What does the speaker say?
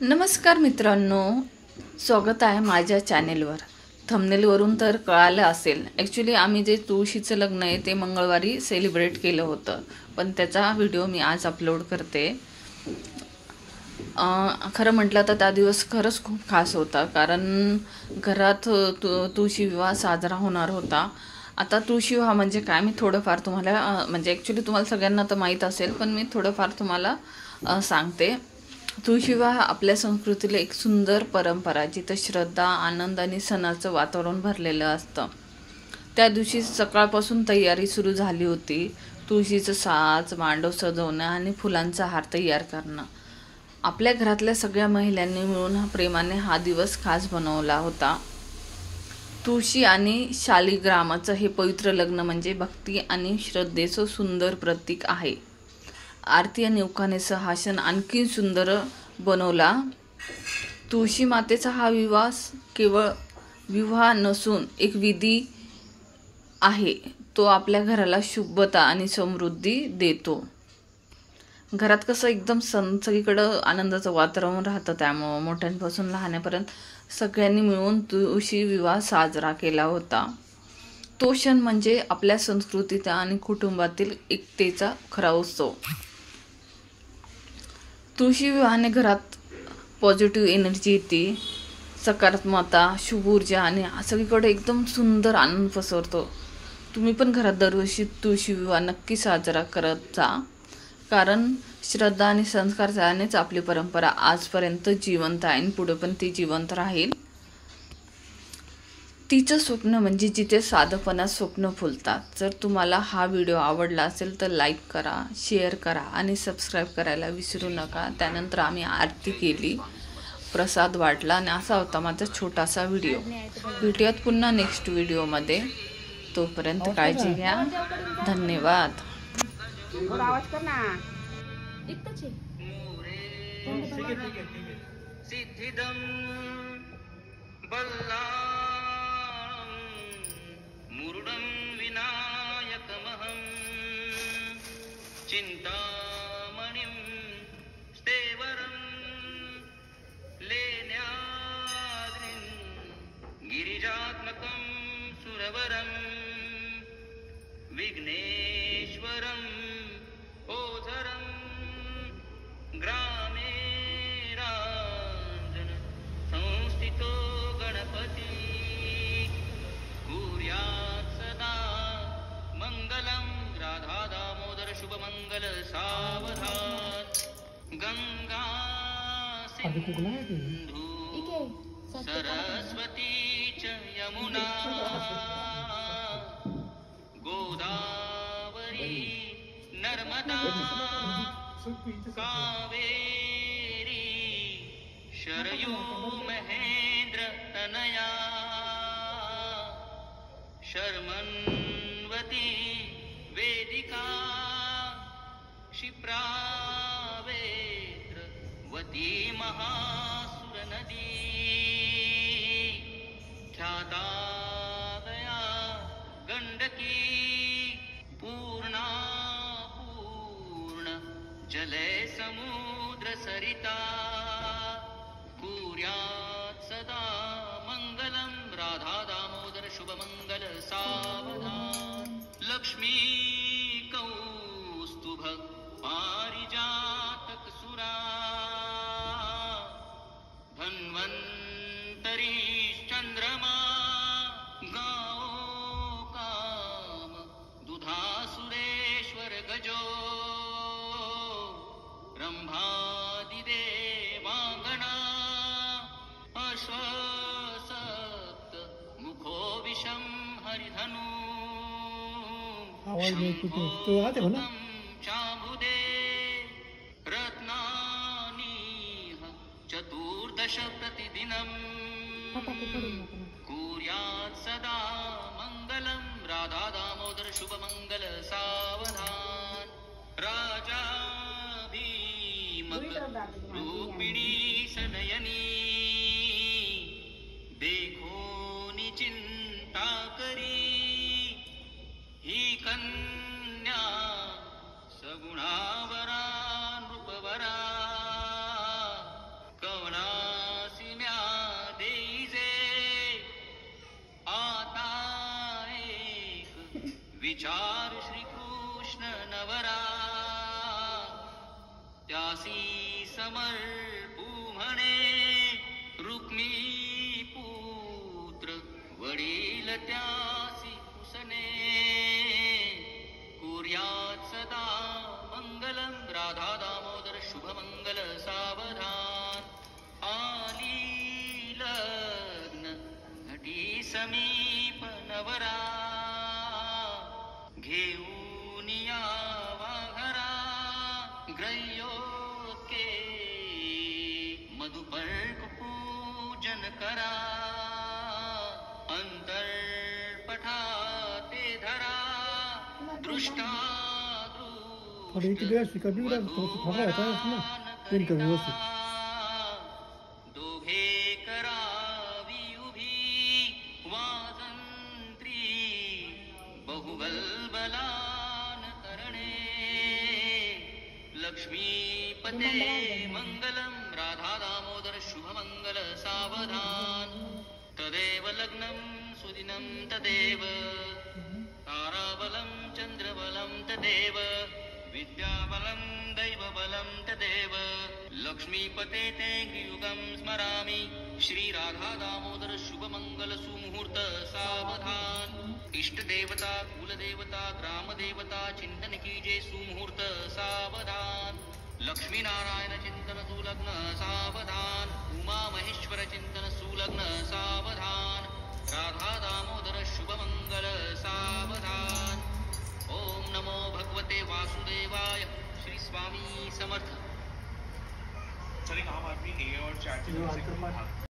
नमस्कार मित्रांनो, स्वागत आहे माझ्या चॅनेलवर। थंबनेलवरून तर कळालं असेल, ॲक्च्युली आम्ही जे तुळशीचं लग्न आहे ते मंगळवारी सेलिब्रेट केलं होतं, पण त्याचा व्हिडिओ मी आज अपलोड करते। खरं म्हटलं तर त्या दिवस खरंच खूप खास होता, कारण घरात तुळशी विवाह साजरा होणार होता। आता तुळशी विवाह म्हणजे काय मी थोडंफार तुम्हाला म्हणजे ॲक्च्युली तुम्हाला सगळ्यांना तर माहीत असेल, पण मी थोडंफार तुम्हाला सांगते। तुळशी विवाह आपल्या संस्कृतीला एक सुंदर परंपरा, जिथे श्रद्धा, आनंद आणि सणाचं वातावरण भरलेलं असतं। त्या दिवशी सकाळपासून तयारी सुरू झाली होती। तुळशीचं साज, मांडव सजवणं आणि फुलांचा हार तयार करणं। आपल्या घरातल्या सगळ्या महिलांनी मिळून प्रेमाने हा दिवस खास बनवला होता। तुळशी आणि शालिग्रामाचं हे पवित्र लग्न म्हणजे भक्ती आणि श्रद्धेचं सुंदर प्रतीक आहे। आरती आणि उखाण्यासह हा क्षण आणखी सुंदर बनवला। तुळशी मातेचा हा विवाह केवळ विवाह नसून एक विधी आहे, तो आपल्या घराला शुभता आणि समृद्धी देतो। घरात कसं एकदम सगळीकडं आनंदाचं वातावरण राहतं, त्यामुळं मोठ्यांपासून लहानापर्यंत सगळ्यांनी मिळून तुळशी विवाह साजरा केला होता। तो क्षण म्हणजे आपल्या संस्कृतीचा आणि कुटुंबातील एकतेचा खरा उत्सव। तुळशी विवाहाने घरात पॉझिटिव्ह एनर्जी येते, सकारात्मकता, शुभ ऊर्जा आणि सगळीकडे एकदम सुंदर आनंद पसरतो। तुम्ही पण घरात दरवर्षी तुळशी विवाह नक्की साजरा करत जा, कारण श्रद्धा आणि संस्कार जाण्याच आपली परंपरा आजपर्यंत जिवंत आहे आणि पुढे पण ती जिवंत राहील। तिचं स्वप्न म्हणजे जिथे साधेपणात स्वप्न फुलतात। जर तुम्हाला हा व्हिडिओ आवडला असेल तर लाईक करा, शेअर करा आणि सबस्क्राईब करायला विसरू नका। त्यानंतर आम्ही आरती केली, प्रसाद वाटला आणि असा होता माझा छोटासा व्हिडिओ। भेटूयात पुन्हा नेक्स्ट व्हिडिओमध्ये, तोपर्यंत काळजी घ्या। धन्यवाद। आवाज कर ना। सिद्धिदं बल्लां मुरुडं विनायकमहं चिन्तामणिं स्तेवरं लेण्याद्रिं गिरिजात्मकं सुरवरं विघ्नेश्वरं ओझरं ग्रामे रांजन संस्थितो गणपती कुर्यात् सदा मंगलं राधा दामोदर शुभमंगल सावधान गंगा सिंधु सरस्वती च यमुना गोदावरी नर्मदा कावेरी शरयू महेंद्र तनया शर्मन्वती वेदिका क्षिप्रावेत्रवती महासुर नदी ख्याता दया गंडकी पूर्णा जले समुद्र सरिता कुर्यात् सदा मंगलं राधा दामोदर शुभमंगल सावधान लक्ष्मी कौस्तुभ पारिजातक सुरा धन्वन्तरी चंद्रमा गाओ काम दुधा सुरेश्वर गजो रंभादिदेवांगना अश्वसप्त मुखो विषम हरिधनु शंभोदं चामुदे रत्नानीह चतुर्दश प्रतिदिनं कुर्यात् सदा मंगलं राधा दामोदर शुभमंगल सावधान राजा रूपिणी सनयनी देखो नि चिंता करी ही कन्या सगुणावरा नृपवरा कवना विचार श्रीकृष्ण नवरा त्यासी समर्पू म्हणे रुक्मी पुत्र वडील त्यासी कुसने कुर्यात सदा मंगलम राधा दामोदर शुभमंगल सावधान आली लग्न घटी समीप नवरा घेऊन यावा घरा ग्रह्योत्के मधुपर्क पूजन करा अंतर्पठा ते धरा दृष्टा Kalau itu dia suka bilang terus apa ya kan semua ini kan musik. दोघे करावी उभी वाजंत्री बहुगलबलान करणे लक्ष्मीपते मंगलम राधा दामोदर शुभमंगल सावधान तदेव लग्नं सुदिनं तदेव ताराबलं चंद्रबलं तदेव विद्याबलं दैवबलं तदेव लक्ष्मीपते ते युगं स्मरामि श्री राधा दामोदर शुभमंगल सुमुहूर्त सावधान इष्ट देवता कुलदेवता ग्रामदेवता चिंतन कीजे सुमुहूर्त सावधान लक्ष्मी नारायण चिंतन सुलग्न सावधान उमा महेश्वर चिंतन सुलग्न सावधान राधा दामोदर शुभमंगल सावधान ओम नमो भगवते वासुदेवाय श्री स्वामी समर्थ। चलेगा हम अपनी ए और चैट